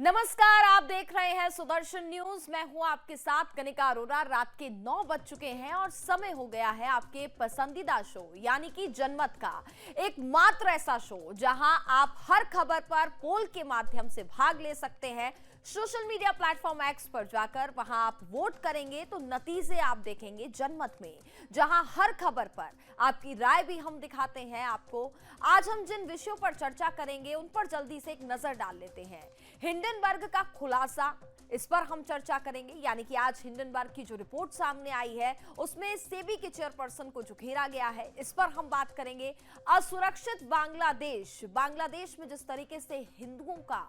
नमस्कार, आप देख रहे हैं सुदर्शन न्यूज। मैं हूं आपके साथ कनिका अरोरा। रात के 9 बज चुके हैं और समय हो गया है आपके पसंदीदा शो यानी कि जनमत का एकमात्र ऐसा शो जहां आप हर खबर पर पोल के माध्यम से भाग ले सकते हैं। सोशल मीडिया प्लेटफॉर्म एक्स पर जाकर वहां आप वोट करेंगे तो नतीजे आप देखेंगे जनमत में, जहां हर खबर पर आपकी राय भी हम दिखाते हैं आपको। आज हम जिन विषयों पर चर्चा करेंगे उन पर जल्दी से एक नजर डाल लेते हैं। हिंडनबर्ग का खुलासा, इस पर हम चर्चा करेंगे। यानी कि आज हिंडनबर्ग की जो रिपोर्ट सामने आई है उसमें सेबी के चेयरपर्सन को जो घेरा गया है, इस पर हम बात करेंगे। असुरक्षित बांग्लादेश में जिस तरीके से हिंदुओं का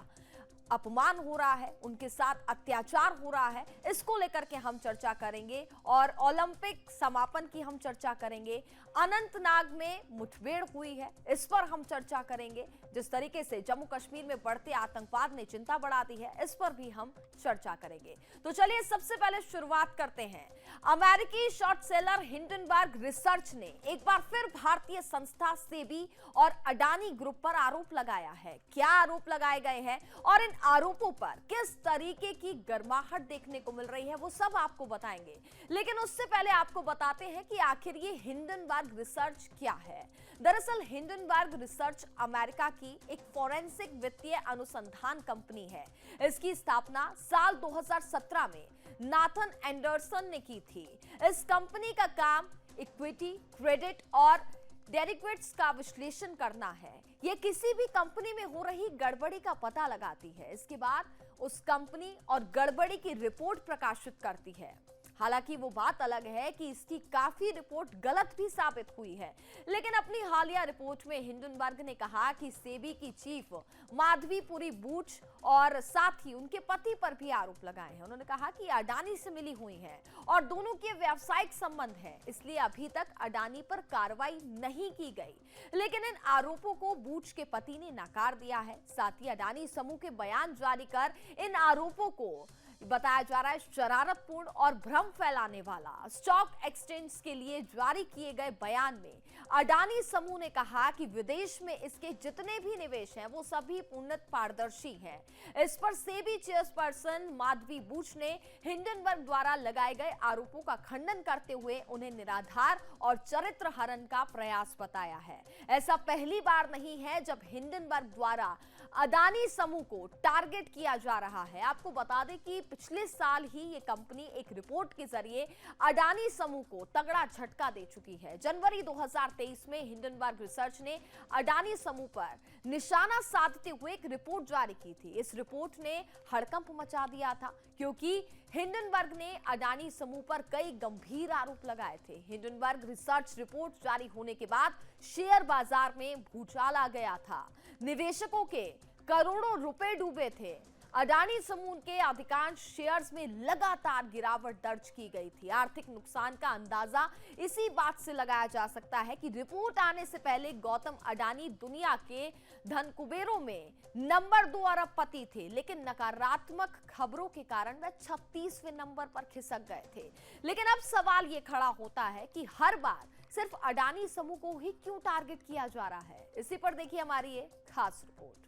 अपमान हो रहा है, उनके साथ अत्याचार हो रहा है, इसको लेकर के हम चर्चा करेंगे। और ओलंपिक समापन की हम चर्चा करेंगे। अनंतनाग में मुठभेड़ हुई है, इस पर हम चर्चा करेंगे। जिस तरीके से जम्मू कश्मीर में बढ़ते आतंकवाद ने चिंता बढ़ा दी है, इस पर भी हम चर्चा करेंगे। तो चलिए सबसे पहले शुरुआत करते हैं। अमेरिकी शॉर्ट सेलर हिंडनबर्ग रिसर्च ने एक बार फिर भारतीय संस्था सेबी और अडानी ग्रुप पर आरोप लगाया है। क्या आरोप लगाए गए हैं और इन आरोपों पर किस तरीके की गर्माहट देखने को मिल रही है, वो सब आपको बताएंगे। लेकिन उससे पहले आपको बताते हैं कि आखिर ये हिंडनबर्ग रिसर्च क्या है। दरअसल हिंडनबर्ग रिसर्च अमेरिका की एक फॉरेंसिक वित्तीय अनुसंधान कंपनी है। इसकी स्थापना साल 2017 में नाथन एंडरसन ने की थी। इस कंपनी का काम इक्विटी, क्रेडिट और डेरिवेटिव्स का विश्लेषण करना है। यह किसी भी कंपनी में हो रही गड़बड़ी का पता लगाती है, इसके बाद उस कंपनी और गड़बड़ी की रिपोर्ट प्रकाशित करती है। हालांकि वो बात अलग है कि इसकी काफी रिपोर्ट गलत भी साबित हुई है। लेकिन अपनी हालिया रिपोर्ट में हिंडनबर्ग ने कहा कि सेबी की चीफ माधवीपुरी बूच और साथ ही उनके पति पर भी आरोप लगाए हैं। उन्होंने कहा कि अडानी से मिली हुई हैं और दोनों के व्यावसायिक संबंध हैं, इसलिए अभी तक अडानी पर कार्रवाई नहीं की गई। लेकिन इन आरोपों को बूच के पति ने नकार दिया है। साथ ही अडानी समूह के बयान जारी कर इन आरोपों को बताया जा रहा है शरारतपूर्ण और भ्रम फैलाने वाला। स्टॉक एक्सचेंज के लिए जारी किए गए बयान में अडानी समूह ने कहा कि विदेश में इसके जितने भी निवेश हैं वो सभी पूर्णतः पारदर्शी हैं। इस पर सेबी चेयरपर्सन माधवी बूच ने हिंडनबर्ग द्वारा लगाए गए आरोपों का खंडन करते हुए उन्हें निराधार और चरित्र हनन का प्रयास बताया है। ऐसा पहली बार नहीं है जब हिंडनबर्ग द्वारा अडानी समूह को टारगेट किया जा रहा है। आपको बता दें कि पिछले साल ही ये कंपनी एक रिपोर्ट के जरिए अडानी समूह को तगड़ा झटका दे चुकी है। जनवरी 2023 में हिंडनबर्ग रिसर्च ने अडानी समूह पर निशाना साधते हुए एक रिपोर्ट जारी की थी। इस रिपोर्ट ने हड़कंप मचा दिया था क्योंकि हिंडनबर्ग ने अडानी समूह पर कई गंभीर आरोप लगाए थे। हिंडनबर्ग रिसर्च रिपोर्ट जारी होने के बाद शेयर बाजार में भूचाल आ गया था। निवेशकों के करोड़ों रुपए डूबे थे। अडानी समूह के अधिकांश शेयर्स में लगातार गिरावट दर्ज की गई थी। आर्थिक नुकसान का अंदाजा इसी बात से लगाया जा सकता है कि रिपोर्ट आने से पहले गौतम अडानी दुनिया के धन कुबेरों में नंबर 2 अरबपति थे, लेकिन नकारात्मक खबरों के कारण वह 36वें नंबर पर खिसक गए थे। लेकिन अब सवाल यह खड़ा होता है कि हर बार सिर्फ अडानी समूह को ही क्यों टारगेट किया जा रहा है। इसी पर देखिए हमारी ये खास रिपोर्ट।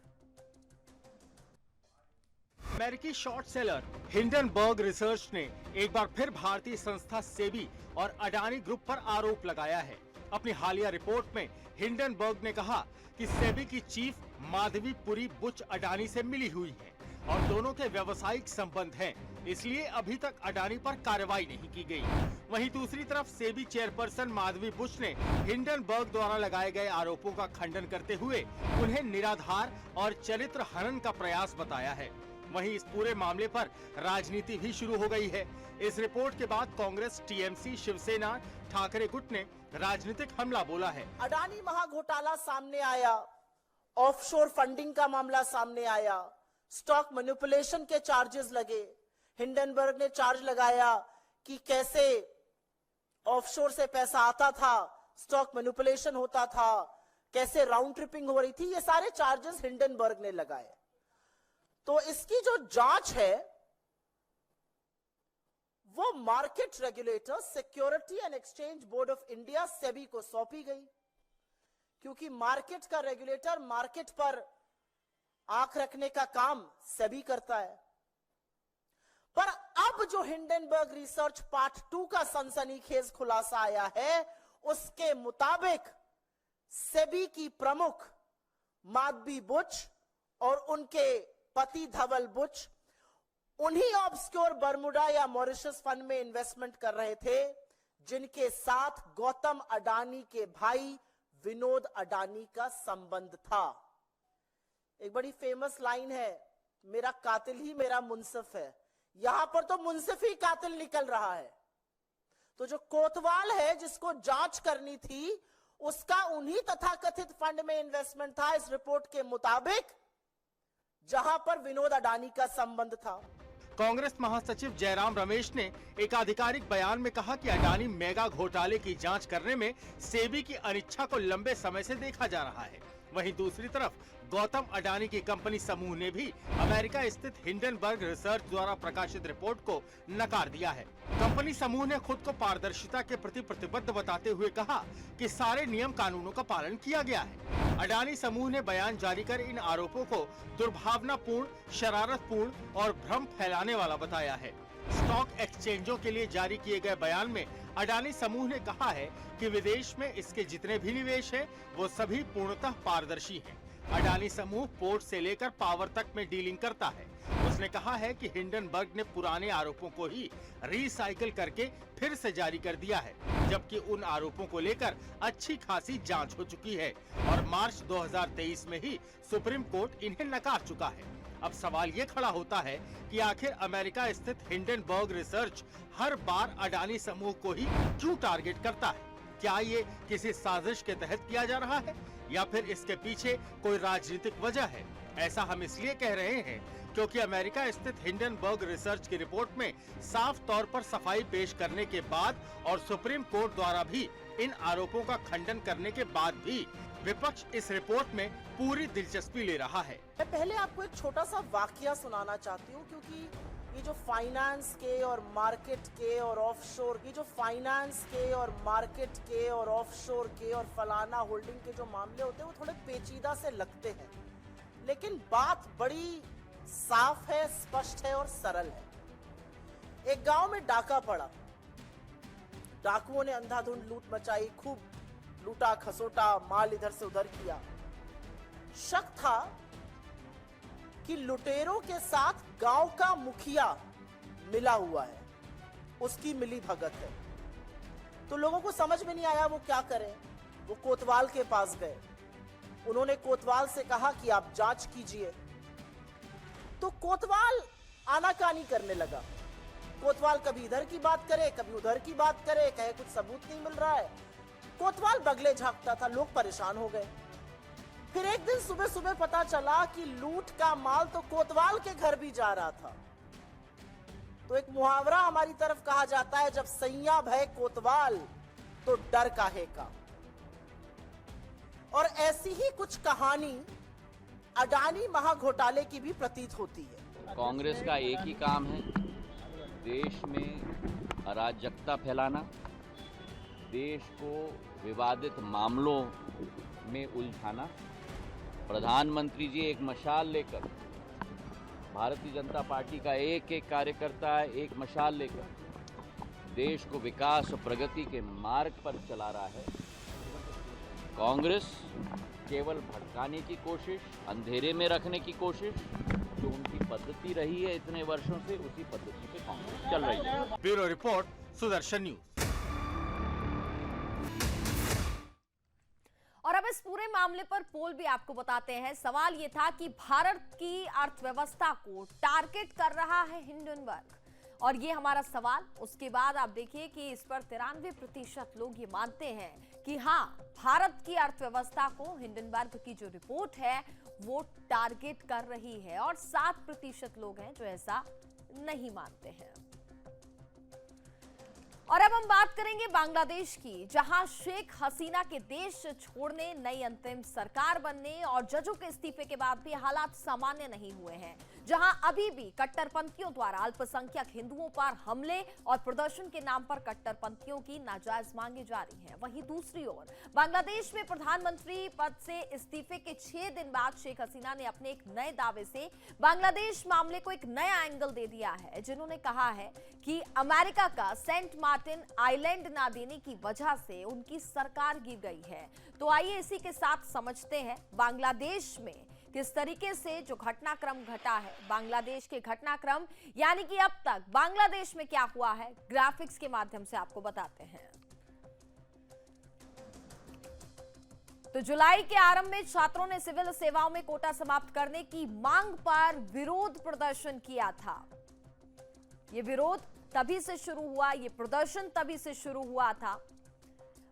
अमेरिकी शॉर्ट सेलर हिंडनबर्ग रिसर्च ने एक बार फिर भारतीय संस्था सेबी और अडानी ग्रुप पर आरोप लगाया है। अपनी हालिया रिपोर्ट में हिंडनबर्ग ने कहा कि सेबी की चीफ माधवीपुरी बुच अडानी से मिली हुई है और दोनों के व्यावसायिक संबंध हैं, इसलिए अभी तक अडानी पर कार्रवाई नहीं की गई। वहीं दूसरी तरफ सेबी चेयरपर्सन माधवी बुच ने हिंडनबर्ग द्वारा लगाए गए आरोपों का खंडन करते हुए उन्हें निराधार और चरित्र हनन का प्रयास बताया है। वहीं इस पूरे मामले पर राजनीति भी शुरू हो गई है। इस रिपोर्ट के बाद कांग्रेस, टीएमसी, शिवसेना, ठाकरे गुट ने राजनीतिक हमला बोला है। अडानी महाघोटाला सामने आया, ऑफशोर फंडिंग का मामला सामने आया, स्टॉक मैनिपुलेशन के चार्जेस लगे। हिंडनबर्ग ने चार्ज लगाया कि कैसे ऑफशोर से पैसा आता था, स्टॉक मैनिपुलेशन होता था, कैसे राउंड ट्रिपिंग हो रही थी। ये सारे चार्जेस हिंडनबर्ग ने लगाए। तो इसकी जो जांच है वो market regulator security and exchange board of India SEBI को सौंपी गई, क्योंकि मार्केट का रेगुलेटर मार्केट पर आंख रखने का काम सेबी करता है। पर अब जो हिंडनबर्ग रिसर्च पार्ट 2 का सनसनीखेज खुलासा आया है, उसके मुताबिक सेबी की प्रमुख माधवी बुच और उनके पति धवल बुच उन्हीं ऑब्सक्योर बर्मुडा या मॉरिशस फंड में इन्वेस्टमेंट कर रहे थे जिनके साथ गौतम अडानी के भाई विनोद अडानी का संबंध था। एक बड़ी फेमस लाइन है, मेरा कातिल ही मेरा मुंसिफ है। यहां पर तो मुंसिफ ही कातिल निकल रहा है। तो जो कोतवाल है जिसको जांच करनी थी, उसका उन्हीं तथाकथित फंड में इन्वेस्टमेंट था इस रिपोर्ट के मुताबिक, जहां पर विनोद अडानी का संबंध था। कांग्रेस महासचिव जयराम रमेश ने एक आधिकारिक बयान में कहा कि अडानी मेगा घोटाले की जांच करने में सेबी की अनिच्छा को लंबे समय से देखा जा रहा है। वहीं दूसरी तरफ गौतम अडानी की कंपनी समूह ने भी अमेरिका स्थित हिंडनबर्ग रिसर्च द्वारा प्रकाशित रिपोर्ट को नकार दिया है। कंपनी समूह ने खुद को पारदर्शिता के प्रति प्रतिबद्ध बताते हुए कहा कि सारे नियम कानूनों का पालन किया गया है। अडानी समूह ने बयान जारी कर इन आरोपों को दुर्भावनापूर्ण, शरारतपूर्ण और भ्रम फैलाने वाला बताया है। स्टॉक एक्सचेंजों के लिए जारी किए गए बयान में अडानी समूह ने कहा है कि विदेश में इसके जितने भी निवेश हैं, वो सभी पूर्णतः पारदर्शी हैं। अडानी समूह पोर्ट से लेकर पावर तक में डीलिंग करता है। उसने कहा है कि हिंडनबर्ग ने पुराने आरोपों को ही रिसाइकिल करके फिर से जारी कर दिया है, जबकि उन आरोपों को लेकर अच्छी खासी जांच हो चुकी है और मार्च 2023 में ही सुप्रीम कोर्ट इन्हें नकार चुका है। अब सवाल ये खड़ा होता है कि आखिर अमेरिका स्थित हिंडनबर्ग रिसर्च हर बार अडानी समूह को ही क्यों टारगेट करता है? क्या ये किसी साजिश के तहत किया जा रहा है या फिर इसके पीछे कोई राजनीतिक वजह है? ऐसा हम इसलिए कह रहे हैं क्योंकि अमेरिका स्थित हिंडनबर्ग रिसर्च की रिपोर्ट में साफ तौर पर सफाई पेश करने के बाद और सुप्रीम कोर्ट द्वारा भी इन आरोपों का खंडन करने के बाद भी विपक्ष इस रिपोर्ट में पूरी दिलचस्पी ले रहा है। मैं पहले आपको एक छोटा सा वाकया सुनाना चाहती हूँ, क्योंकि ये जो फाइनेंस के और मार्केट के और ऑफशोर की जो फाइनेंस के और मार्केट के और ऑफशोर के और फलाना होल्डिंग के जो मामले होते हैं वो थोड़े पेचीदा से लगते हैं, लेकिन बात बड़ी साफ है, स्पष्ट है और सरल है। एक गांव में डाका पड़ा। डाकुओं ने अंधाधुंध लूट मचाई, खूब लूटा खसोटा, माल इधर से उधर किया। शक था कि लुटेरों के साथ गांव का मुखिया मिला हुआ है, उसकी मिली भगत है। तो लोगों को समझ में नहीं आया वो क्या करें। वो कोतवाल के पास गए। उन्होंने कोतवाल से कहा कि आप जांच कीजिए। तो कोतवाल आनाकानी करने लगा। कोतवाल कभी इधर की बात करे, कभी उधर की बात करे, कहे कुछ सबूत नहीं मिल रहा है। कोतवाल बगले झांकता था। लोग परेशान हो गए। फिर एक दिन सुबह सुबह पता चला कि लूट का माल तो कोतवाल के घर भी जा रहा था। तो एक मुहावरा हमारी तरफ कहा जाता है, जब सैया भय कोतवाल तो डर काहे का। और ऐसी ही कुछ कहानी अडानी महाघोटाले की भी प्रतीत होती है। कांग्रेस का एक ही काम है, देश में अराजकता फैलाना, देश को विवादित मामलों में उलझाना। प्रधानमंत्री जी एक मशाल लेकर, भारतीय जनता पार्टी का एक एक कार्यकर्ता एक मशाल लेकर देश को विकास और प्रगति के मार्ग पर चला रहा है। कांग्रेस केवल भटकाने की कोशिश, अंधेरे में रखने की कोशिश, जो उनकी पद्धति रही है इतने वर्षों से, उसी पद्धति पे कांग्रेस चल रही है। Bureau report, Sudarshan news. और अब इस पूरे मामले पर पोल भी आपको बताते हैं। सवाल ये था कि भारत की अर्थव्यवस्था को टारगेट कर रहा है हिंडनबर्ग, और ये हमारा सवाल। उसके बाद आप देखिए कि इस पर 93% लोग ये मानते हैं कि हाँ, भारत की अर्थव्यवस्था को हिंडनबर्ग की जो रिपोर्ट है वो टारगेट कर रही है, और 7% लोग हैं जो ऐसा नहीं मानते हैं। और अब हम बात करेंगे बांग्लादेश की, जहां शेख हसीना के देश छोड़ने, नई अंतरिम सरकार बनने और जजों के इस्तीफे के बाद भी हालात सामान्य नहीं हुए हैं। जहां अभी भी कट्टरपंथियों द्वारा अल्पसंख्यक हिंदुओं पर हमले और प्रदर्शन के नाम पर कट्टरपंथियों की नाजायज मांगे जारी हैं। वहीं दूसरी ओर बांग्लादेश में प्रधानमंत्री पद से इस्तीफे के 6 दिन बाद शेख हसीना ने अपने एक नए दावे से बांग्लादेश मामले को एक नया एंगल दे दिया है, जिन्होंने कहा है कि अमेरिका का सेंट मार्टिन आइलैंड ना देने की वजह से उनकी सरकार गिर गई है। तो आइए इसी के साथ समझते हैं बांग्लादेश में किस तरीके से जो घटनाक्रम घटा है, बांग्लादेश के घटनाक्रम यानी कि अब तक बांग्लादेश में क्या हुआ है, ग्राफिक्स के माध्यम से आपको बताते हैं। तो जुलाई के आरंभ में छात्रों ने सिविल सेवाओं में कोटा समाप्त करने की मांग पर विरोध प्रदर्शन किया था। यह विरोध तभी से शुरू हुआ, यह प्रदर्शन तभी से शुरू हुआ था।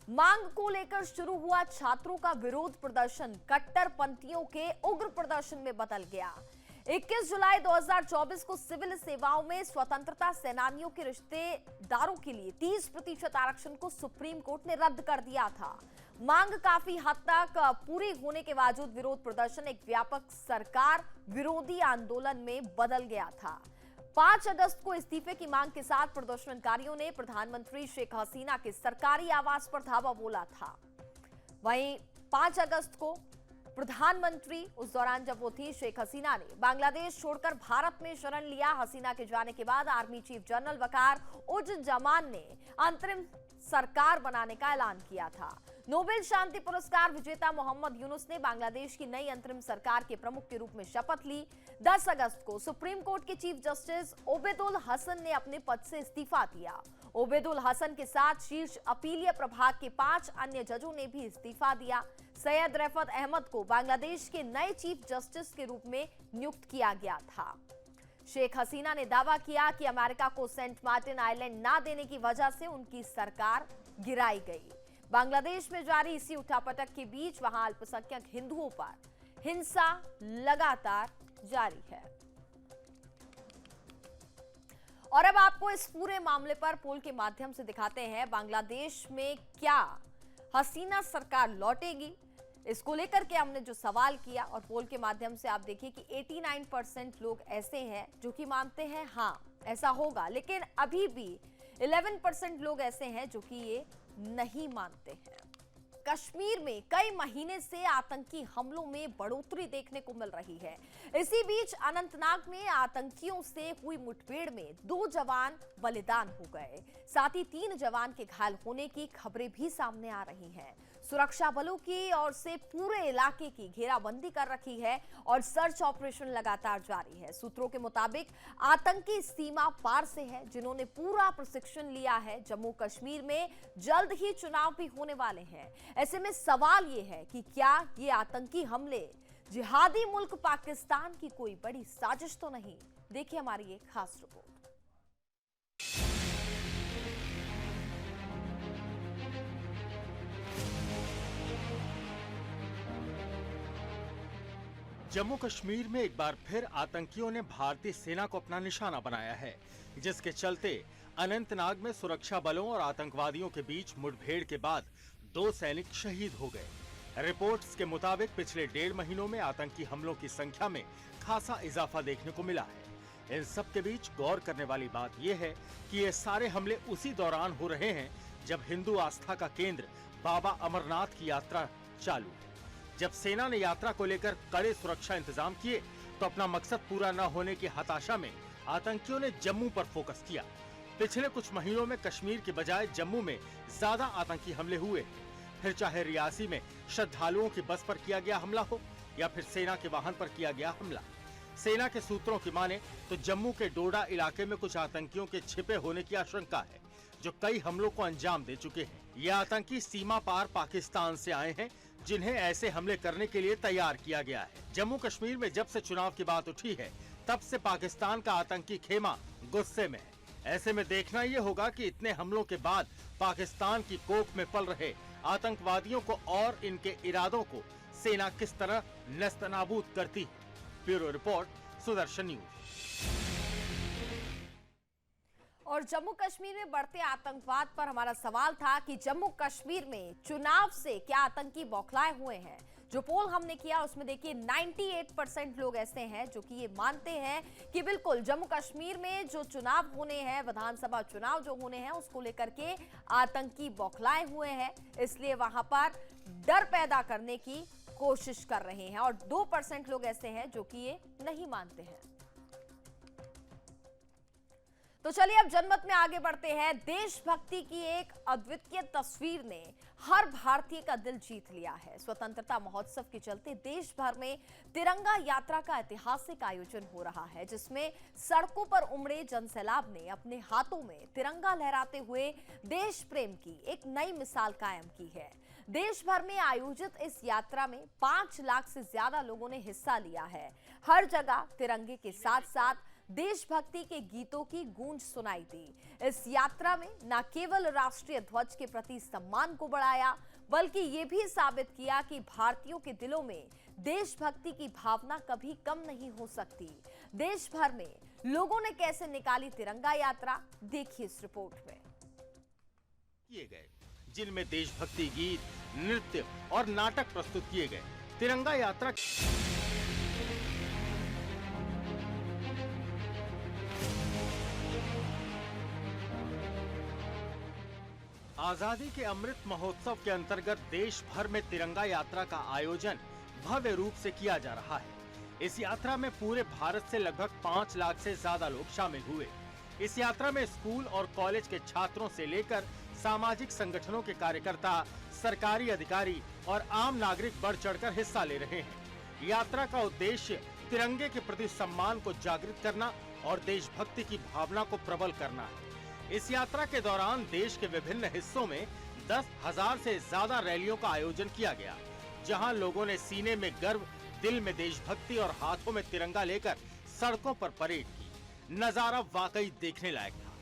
मांग को लेकर शुरू हुआ छात्रों का विरोध प्रदर्शन कट्टरपंथियों के उग्र प्रदर्शन में बदल गया। 21 जुलाई 2024 को सिविल सेवाओं में स्वतंत्रता सेनानियों के रिश्तेदारों के लिए 30% आरक्षण को सुप्रीम कोर्ट ने रद्द कर दिया था। मांग काफी हद तक पूरी होने के बावजूद विरोध प्रदर्शन एक व्यापक सरकार विरोधी आंदोलन में बदल गया था। 5 अगस्त को इस्तीफे की मांग के साथ प्रदर्शनकारियों ने प्रधानमंत्री शेख हसीना के सरकारी आवास पर धावा बोला था। वहीं 5 अगस्त को प्रधानमंत्री उस दौरान जब वो थी शेख हसीना ने बांग्लादेश छोड़कर भारत में शरण लिया। हसीना के जाने के बाद आर्मी चीफ जनरल वकार उज़-ज़मान ने अंतरिम सरकार बनाने का ऐलान किया था। नोबेल शांति पुरस्कार विजेता मोहम्मद यूनुस ने बांग्लादेश की नई अंतरिम सरकार के प्रमुख के रूप में शपथ ली। 10 अगस्त को सुप्रीम कोर्ट के चीफ जस्टिस ओबेदुल हसन ने अपने पद से इस्तीफा दिया। ओबेदुल हसन के साथ शीर्ष अपीलीय प्रभाग के 5 अन्य जजों ने भी इस्तीफा दिया। सैयद रफत अहमद को बांग्लादेश के नए चीफ जस्टिस के रूप में नियुक्त किया गया था। शेख हसीना ने दावा किया कि अमेरिका को सेंट मार्टिन आइलैंड ना देने की वजह से उनकी सरकार गिराई गई। बांग्लादेश में जारी इसी उठापटक के बीच वहां अल्पसंख्यक हिंदुओं पर हिंसा लगातार जारी है। और अब आपको इस पूरे मामले पर पोल के माध्यम से दिखाते हैं बांग्लादेश में क्या हसीना सरकार लौटेगी, इसको लेकर के हमने जो सवाल किया और पोल के माध्यम से आप देखिए कि 89% लोग ऐसे हैं जो कि मानते हैं हाँ ऐसा होगा, लेकिन अभी भी 11% लोग ऐसे हैं जो कि ये नहीं मानते हैं। कश्मीर में कई महीने से आतंकी हमलों में बढ़ोतरी देखने को मिल रही है। इसी बीच अनंतनाग में आतंकियों से हुई मुठभेड़ में 2 जवान बलिदान हो गए, साथ ही 3 जवान के घायल होने की खबरें भी सामने आ रही हैं। सुरक्षा बलों की ओर से पूरे इलाके की घेराबंदी कर रखी है और सर्च ऑपरेशन लगातार जारी है। सूत्रों के मुताबिक आतंकी सीमा पार से है, जिन्होंने पूरा प्रशिक्षण लिया है। जम्मू कश्मीर में जल्द ही चुनाव भी होने वाले हैं। ऐसे में सवाल ये है कि क्या ये आतंकी हमले जिहादी मुल्क पाकिस्तान की कोई बड़ी साजिश तो नहीं? देखिए हमारी एक खास रिपोर्ट। जम्मू कश्मीर में एक बार फिर आतंकियों ने भारतीय सेना को अपना निशाना बनाया है, जिसके चलते अनंतनाग में सुरक्षा बलों और आतंकवादियों के बीच मुठभेड़ के बाद 2 सैनिक शहीद हो गए। रिपोर्ट्स के मुताबिक पिछले 1.5 महीनों में आतंकी हमलों की संख्या में खासा इजाफा देखने को मिला है। इन सब के बीच गौर करने वाली बात यह है कि ये सारे हमले उसी दौरान हो रहे हैं जब हिंदू आस्था का केंद्र बाबा अमरनाथ की यात्रा चालू है। जब सेना ने यात्रा को लेकर कड़े सुरक्षा इंतजाम किए तो अपना मकसद पूरा न होने की हताशा में आतंकियों ने जम्मू पर फोकस किया। पिछले कुछ महीनों में कश्मीर के बजाय जम्मू में ज्यादा आतंकी हमले हुए, फिर चाहे रियासी में श्रद्धालुओं की बस पर किया गया हमला हो या फिर सेना के वाहन पर किया गया हमला। सेना के सूत्रों की माने तो जम्मू के डोडा इलाके में कुछ आतंकियों के छिपे होने की आशंका है, जो कई हमलों को अंजाम दे चुके हैं। ये आतंकी सीमा पार पाकिस्तान से आए हैं, जिन्हें ऐसे हमले करने के लिए तैयार किया गया है। जम्मू कश्मीर में जब से चुनाव की बात उठी है, तब से पाकिस्तान का आतंकी खेमा गुस्से में है। ऐसे में देखना ये होगा कि इतने हमलों के बाद पाकिस्तान की कोख में पल रहे आतंकवादियों को और इनके इरादों को सेना किस तरह नेस्तनाबूद करती है। Bureau report, Sudarshan news. और जम्मू कश्मीर में बढ़ते आतंकवाद पर हमारा सवाल था कि जम्मू कश्मीर में चुनाव से क्या आतंकी बौखलाए हुए हैं? जो पोल हमने किया उसमें देखिए 98% लोग ऐसे हैं जो कि ये मानते हैं कि बिल्कुल जम्मू कश्मीर में जो चुनाव होने हैं, विधानसभा चुनाव जो होने हैं, उसको लेकर के आतंकी बौखलाए हुए हैं, इसलिए वहां पर डर पैदा करने की कोशिश कर रहे हैं। और 2% लोग ऐसे हैं जो कि ये नहीं मानते हैं। तो चलिए अब जनमत में आगे बढ़ते हैं। देशभक्ति की एक अद्वितीय तस्वीर ने हर भारतीय का दिल जीत लिया है। स्वतंत्रता महोत्सव के चलते देश भर में तिरंगा यात्रा का ऐतिहासिक आयोजन हो रहा है, जिसमें सड़कों पर उमड़े जनसैलाब ने अपने हाथों में तिरंगा लहराते हुए देश प्रेम की एक नई मिसाल कायम की है। देश भर में आयोजित इस यात्रा में 5 लाख से ज्यादा लोगों ने हिस्सा लिया है। हर जगह तिरंगे के साथ साथ देशभक्ति के गीतों की गूंज सुनाई दी। इस यात्रा में न केवल राष्ट्रीय ध्वज के प्रति सम्मान को बढ़ाया, बल्कि ये भी साबित किया कि भारतीयों के दिलों में देशभक्ति की भावना कभी कम नहीं हो सकती। देश भर में लोगों ने कैसे निकाली तिरंगा यात्रा, देखिए इस रिपोर्ट में। किए गए जिनमें देशभक्ति गीत, नृत्य और नाटक प्रस्तुत किए गए। तिरंगा यात्रा आजादी के अमृत महोत्सव के अंतर्गत देश भर में तिरंगा यात्रा का आयोजन भव्य रूप से किया जा रहा है। इस यात्रा में पूरे भारत से लगभग 5 लाख से ज्यादा लोग शामिल हुए। इस यात्रा में स्कूल और कॉलेज के छात्रों से लेकर सामाजिक संगठनों के कार्यकर्ता, सरकारी अधिकारी और आम नागरिक बढ़ चढ़कर हिस्सा ले रहे हैं। यात्रा का उद्देश्य तिरंगे के प्रति सम्मान को जागृत करना और देशभक्ति की भावना को प्रबल करना है। इस यात्रा के दौरान देश के विभिन्न हिस्सों में 10,000 से ज्यादा रैलियों का आयोजन किया गया, जहां लोगों ने सीने में गर्व, दिल में देशभक्ति और हाथों में तिरंगा लेकर सड़कों पर परेड की। नजारा वाकई देखने लायक था।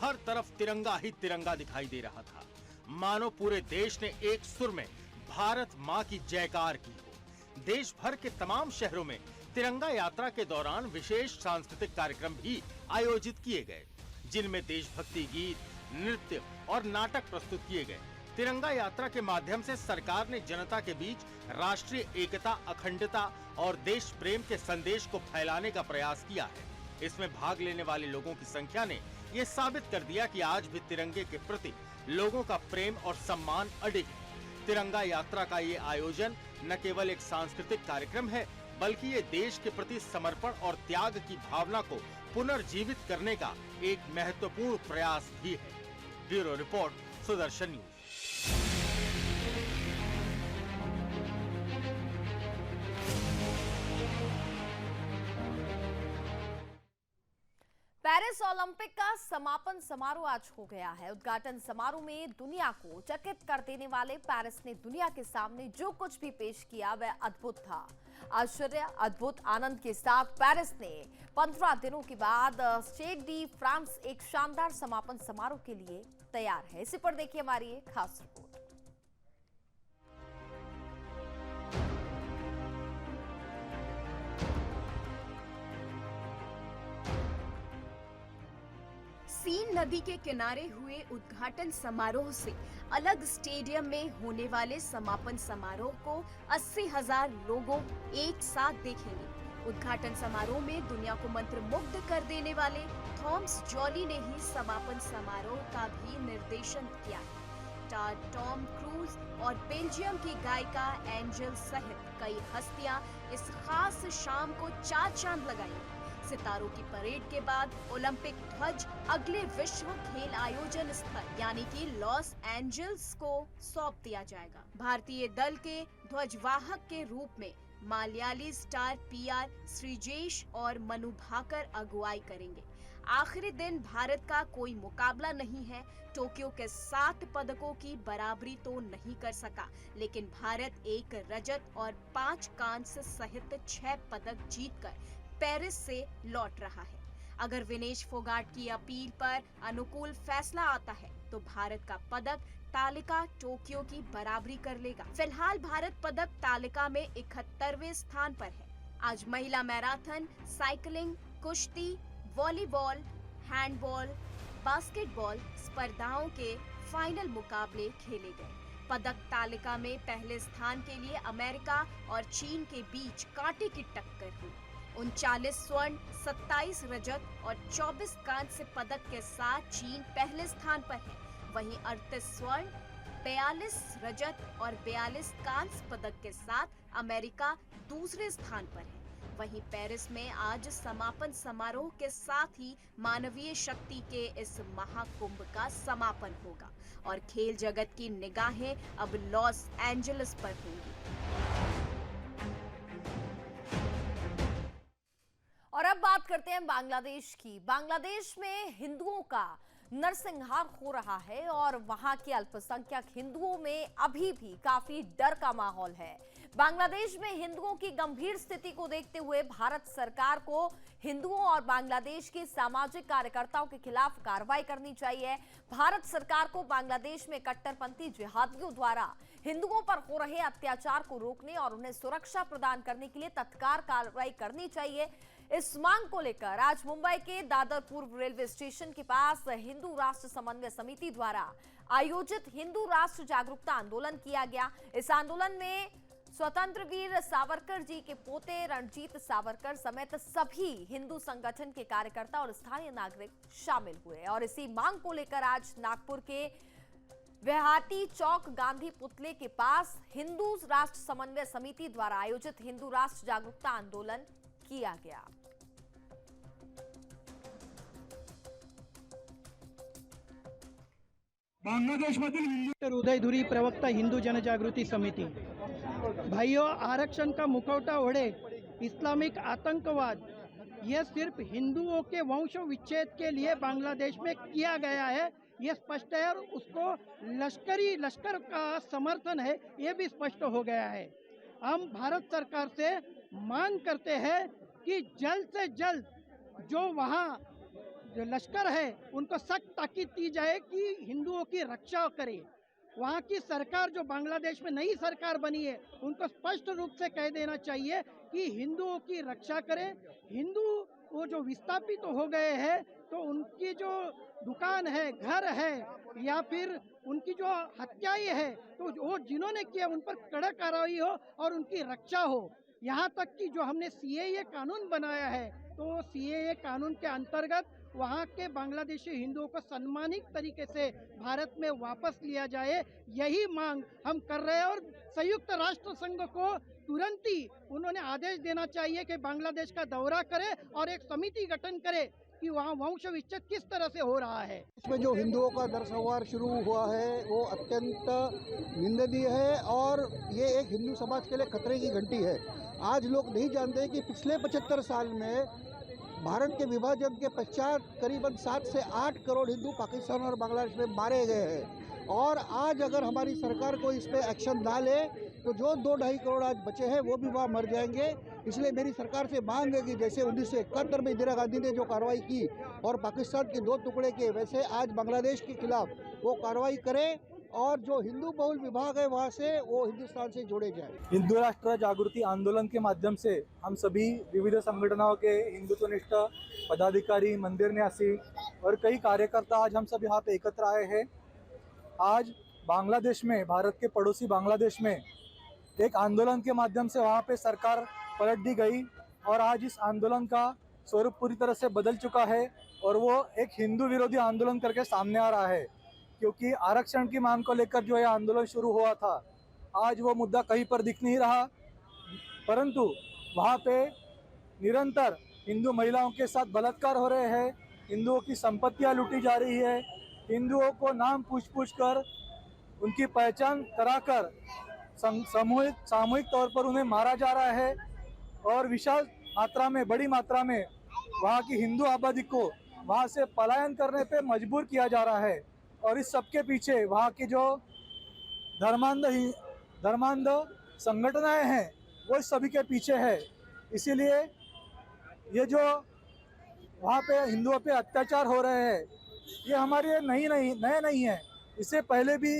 हर तरफ तिरंगा ही तिरंगा दिखाई दे रहा था, मानो पूरे देश ने एक सुर में भारत माँ की जयकार की हो। देश भर के तमाम शहरों में तिरंगा यात्रा के दौरान विशेष सांस्कृतिक कार्यक्रम भी आयोजित किए गए, जिनमें देशभक्ति गीत, नृत्य और नाटक प्रस्तुत किए गए। तिरंगा यात्रा के माध्यम से सरकार ने जनता के बीच राष्ट्रीय एकता, अखंडता और देश प्रेम के संदेश को फैलाने का प्रयास किया है। इसमें भाग लेने वाले लोगों की संख्या ने ये साबित कर दिया कि आज भी तिरंगे के प्रति लोगों का प्रेम और सम्मान अडिग है। तिरंगा यात्रा का ये आयोजन न केवल एक सांस्कृतिक कार्यक्रम है, बल्कि ये देश के प्रति समर्पण और त्याग की भावना को पुनर्जीवित करने का एक महत्वपूर्ण प्रयास भी है। Bureau report, Sudarshan news. Paris Olympic का समापन समारोह आज हो गया है। उद्घाटन समारोह में दुनिया को चकित कर देने वाले पेरिस ने दुनिया के सामने जो कुछ भी पेश किया वह अद्भुत था। आश्चर्य, अद्भुत आनंद के साथ पेरिस ने 15 दिनों के बाद स्टेड डी फ्रांस एक शानदार समापन समारोह के लिए तैयार है। इसी पर देखिए हमारी एक खास रिपोर्ट। सीन नदी के किनारे हुए उद्घाटन समारोह से अलग स्टेडियम में होने वाले समापन समारोह को 80,000 लोगों एक साथ देखेंगे। उद्घाटन समारोह में दुनिया को मंत्रमुग्ध कर देने वाले थॉमस जॉली ने ही समापन समारोह का भी निर्देशन किया है। स्टार टॉम क्रूज और बेल्जियम की गायिका एंजल सहित कई हस्तियां इस खास शाम को 4 चांद लगाएंगी। सितारों की परेड के बाद ओलंपिक ध्वज अगले विश्व खेल आयोजन स्थल यानी कि लॉस एंजल्स को सौंप दिया जाएगा। भारतीय दल के ध्वजवाहक के रूप में मलयाली स्टार PR श्रीजेश और मनु भाकर अगुवाई करेंगे। आखिरी दिन भारत का कोई मुकाबला नहीं है। टोक्यो के 7 पदकों की बराबरी तो नहीं कर सका, लेकिन भारत 1 रजत और 5 कांस्य सहित 6 पदक जीतकर पेरिस से लौट रहा है। अगर विनेश फोगाट की अपील पर अनुकूल फैसला आता है तो भारत का पदक तालिका टोक्यो की बराबरी कर लेगा। फिलहाल भारत पदक तालिका में 71वें स्थान पर है। आज महिला मैराथन, साइकिलिंग, कुश्ती, वॉलीबॉल, हैंडबॉल, बास्केटबॉल स्पर्धाओं के फाइनल मुकाबले खेले गए। पदक तालिका में पहले स्थान के लिए अमेरिका और चीन के बीच कांटे की टक्कर हुई। 39 स्वर्ण, 27 रजत और 24 कांस्य पदक के साथ चीन पहले स्थान पर है। वहीं 38 स्वर्ण, 42 रजत और 42 कांस्य पदक के साथ अमेरिका दूसरे स्थान पर है। वहीं पेरिस में आज समापन समारोह के साथ ही मानवीय शक्ति के इस महाकुंभ का समापन होगा और खेल जगत की निगाहें अब लॉस एंजलिस पर होंगी। और अब बात करते हैं बांग्लादेश की। बांग्लादेश में हिंदुओं का नरसंहार हो रहा है और वहां के अल्पसंख्यक हिंदुओं में अभी भी काफी डर का माहौल है। बांग्लादेश में हिंदुओं की गंभीर स्थिति को देखते हुए भारत सरकार को हिंदुओं और बांग्लादेश के सामाजिक कार्यकर्ताओं के खिलाफ कार्रवाई करनी चाहिए। भारत सरकार को बांग्लादेश में कट्टरपंथी जिहादियों द्वारा हिंदुओं पर हो रहे अत्याचार को रोकने और उन्हें सुरक्षा प्रदान करने के लिए तत्काल कार्रवाई करनी चाहिए। इस मांग को लेकर आज मुंबई के दादर पूर्व रेलवे स्टेशन के पास हिंदू राष्ट्र समन्वय समिति द्वारा आयोजित हिंदू राष्ट्र जागरूकता आंदोलन किया गया। इस आंदोलन में स्वतंत्र वीर सावरकर जी के पोते रणजीत सावरकर समेत सभी हिंदू संगठन के कार्यकर्ता और स्थानीय नागरिक शामिल हुए और इसी मांग को लेकर आज नागपुर के विहाटी चौक गांधी पुतले के पास हिंदू राष्ट्र समन्वय समिति द्वारा आयोजित हिंदू राष्ट्र जागरूकता आंदोलन किया गया। बांग्लादेशमधील हिंदू उदयधुरी प्रवक्ता हिंदू जनजागृती समिति। भाइयों, आरक्षण का मुखौटा ओढ़े इस्लामिक आतंकवाद ये सिर्फ हिंदुओं के वंश विच्छेद के लिए बांग्लादेश में किया गया है, ये स्पष्ट है। और उसको लश्कर का समर्थन है, ये भी स्पष्ट हो गया है। हम भारत सरकार से मांग करते हैं कि जल्द से जल्द जो वहाँ जो लश्कर है उनको सख्त ताकीद दी जाए कि हिंदुओं की रक्षा करे। वहाँ की सरकार जो बांग्लादेश में नई सरकार बनी है उनको स्पष्ट रूप से कह देना चाहिए कि हिंदुओं की रक्षा करें। हिंदू वो जो विस्थापित हो गए हैं तो उनकी जो दुकान है, घर है या फिर उनकी जो हत्याएं है तो वो जिन्होंने किया उन पर कड़क कार्रवाई हो और उनकी रक्षा हो। यहाँ तक कि जो हमने सीएए कानून बनाया है तो सीएए कानून के अंतर्गत वहाँ के बांग्लादेशी हिंदुओं को सम्मानित तरीके से भारत में वापस लिया जाए, यही मांग हम कर रहे हैं। और संयुक्त राष्ट्र संघ को तुरंत ही उन्होंने आदेश देना चाहिए कि बांग्लादेश का दौरा करे और एक समिति गठन करे कि वहाँ वंश विच्छेद किस तरह से हो रहा है। इसमें जो हिंदुओं का नरसंहार शुरू हुआ है वो अत्यंत निंदनीय है और ये एक हिंदू समाज के लिए खतरे की घंटी है। आज लोग नहीं जानते कि पिछले 75 साल में भारत के विभाजन के पश्चात करीबन 7 से 8 करोड़ हिंदू पाकिस्तान और बांग्लादेश में मारे गए हैं और आज अगर हमारी सरकार को इस पे एक्शन ना ले तो जो 2-2.5 करोड़ आज बचे हैं वो भी वहाँ मर जाएंगे। इसलिए मेरी सरकार से मांग है कि जैसे 1971 में इंदिरा गांधी ने जो कार्रवाई की और पाकिस्तान के 2 टुकड़े किए, वैसे आज बांग्लादेश के खिलाफ वो कार्रवाई करें और जो हिंदू बहुल विभाग है वहाँ से वो हिंदुस्तान से जोड़े जाए। हिंदू राष्ट्र जागृति आंदोलन के माध्यम से हम सभी विविध संगठनों के हिंदुत्वनिष्ठ पदाधिकारी, मंदिर न्यासी और कई कार्यकर्ता आज हम सब यहाँ पे एकत्र आए हैं। आज बांग्लादेश में, भारत के पड़ोसी बांग्लादेश में एक आंदोलन के माध्यम से वहाँ पे सरकार पलट दी गई और आज इस आंदोलन का स्वरूप पूरी तरह से बदल चुका है और वो एक हिंदू विरोधी आंदोलन करके सामने आ रहा है। क्योंकि आरक्षण की मांग को लेकर जो ये आंदोलन शुरू हुआ था, आज वो मुद्दा कहीं पर दिख नहीं रहा, परंतु वहाँ पे निरंतर हिंदू महिलाओं के साथ बलात्कार हो रहे हैं, हिंदुओं की संपत्तियाँ लूटी जा रही है, हिंदुओं को नाम पूछ कर उनकी पहचान कराकर सामूहिक तौर पर उन्हें मारा जा रहा है और विशाल मात्रा में, बड़ी मात्रा में वहाँ की हिंदू आबादी को वहाँ से पलायन करने पे मजबूर किया जा रहा है। और इस सबके पीछे वहाँ की जो धर्मांध संगठनाएं हैं वो इस सभी के पीछे है। इसीलिए ये जो वहाँ पे हिंदुओं पे अत्याचार हो रहे हैं ये हमारे नए नहीं है। इससे पहले भी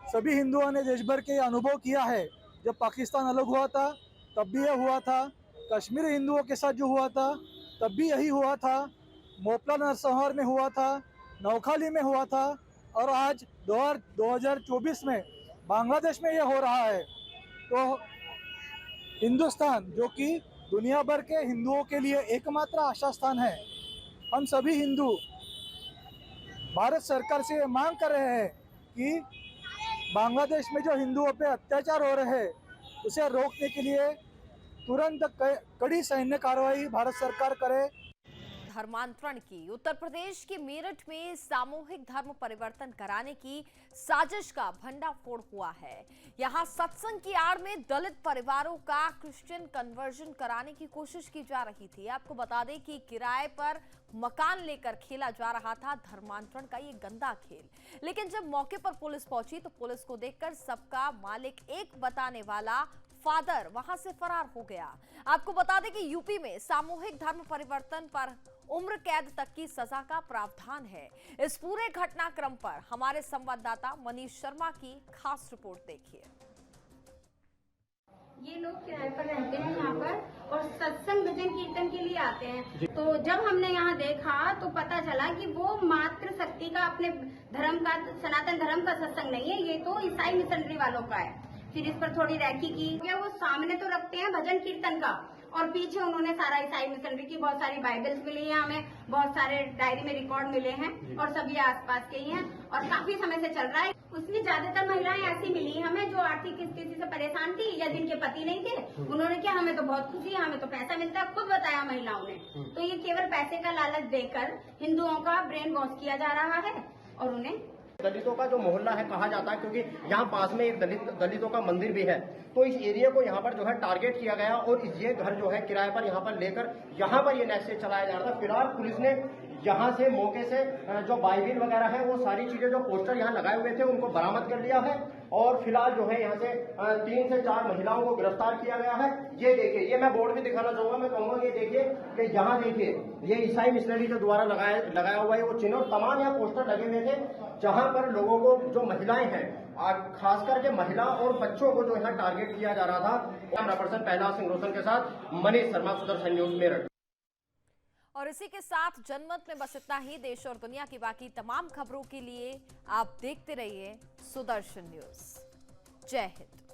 सभी हिंदुओं ने देश भर के अनुभव किया है। जब पाकिस्तान अलग हुआ था तब भी यह हुआ था, कश्मीरी हिंदुओं के साथ जो हुआ था तब भी यही हुआ था, मोपला नरसंहार में हुआ था, नौखाली में हुआ था और आज 2024 में बांग्लादेश में ये हो रहा है, तो हिंदुस्तान जो कि दुनिया भर के हिंदुओं के लिए एकमात्र आशा स्थान है, हम सभी हिंदू भारत सरकार से मांग कर रहे हैं कि बांग्लादेश में जो हिंदुओं पे अत्याचार हो रहे हैं उसे रोकने के लिए तुरंत कड़ी सैन्य कार्रवाई भारत सरकार करे। धर्मांतरण की उत्तर प्रदेश के मेरठ में सामूहिक धर्म परिवर्तन कराने की साजिश का भंडाफोड़ हुआ है। यहां सत्संग की आड़ में दलित परिवारों का क्रिश्चियन कन्वर्जन कराने की कोशिश की जा रही थी। आपको बता दें कि किराए पर मकान लेकर खेला जा रहा था धर्मांतरण का ये गंदा खेल, लेकिन जब मौके पर पुलिस पहुंची तो पुलिस को देखकर सबका मालिक एक बताने वाला फादर वहां से फरार हो गया। आपको बता दें कि यूपी में सामूहिक धर्म परिवर्तन पर उम्र कैद तक की सजा का प्रावधान है। इस पूरे घटनाक्रम पर हमारे संवाददाता मनीष शर्मा की खास रिपोर्ट देखिए। ये लोग किराए पर रहते हैं यहाँ पर और सत्संग भजन कीर्तन के लिए आते हैं। तो जब हमने यहाँ देखा तो पता चला कि वो मात्र शक्ति का अपने धर्म का सनातन धर्म का सत्संग नहीं है, ये तो ईसाई मिशनरी वालों का है। फिर इस पर थोड़ी रैकी की, वो सामने तो रखते हैं भजन कीर्तन का और पीछे उन्होंने सारा ईसाई मिशनरी की बहुत सारी बाइबल्स मिली हैं, हमें बहुत सारे डायरी में रिकॉर्ड मिले हैं और सभी आसपास के ही हैं और काफी समय से चल रहा है। उसमें ज्यादातर महिलाएं ऐसी मिली हमें जो आर्थिक स्थिति से परेशान थी या जिनके पति नहीं थे। उन्होंने क्या हमें तो बहुत खुशी है, हमें तो पैसा मिलता है, खुद बताया महिलाओं ने। तो ये केवल पैसे का लालच देकर हिंदुओं का ब्रेन वॉश किया जा रहा है और उन्हें दलितों का जो मोहल्ला है कहा जाता है, क्योंकि यहाँ पास में एक दलितों का मंदिर भी है, तो इस एरिया को यहाँ पर जो है टारगेट किया गया और ये घर जो है किराए पर यहाँ पर लेकर यहाँ पर ये नेक्स्ट चलाया जा रहा था। फिलहाल पुलिस ने यहाँ से मौके से जो बाइबिल वगैरह है वो सारी चीजें जो पोस्टर यहाँ लगाए हुए थे उनको बरामद कर लिया है और फिलहाल जो है यहाँ से 3 से 4 महिलाओं को गिरफ्तार किया गया है। ये देखिए, ये मैं बोर्ड भी दिखाना चाहूंगा, मैं कहूंगा ये देखिए कि यहाँ देखिए ये ईसाई मिशनरी के द्वारा लगाया हुआ है वो चिन्ह और तमाम यहाँ पोस्टर लगे हुए थे जहाँ पर लोगों को जो महिलाएं हैं खास करके महिला और बच्चों को जो यहाँ टारगेट किया जा रहा था। कैमरा पर्सन पहला सिंह रोशन के साथ मनीष शर्मा, सुदर्शन न्यूज मेरठ। और इसी के साथ जनमत में बस इतना ही। देश और दुनिया की बाकी तमाम खबरों के लिए आप देखते रहिए सुदर्शन न्यूज। जय हिंद।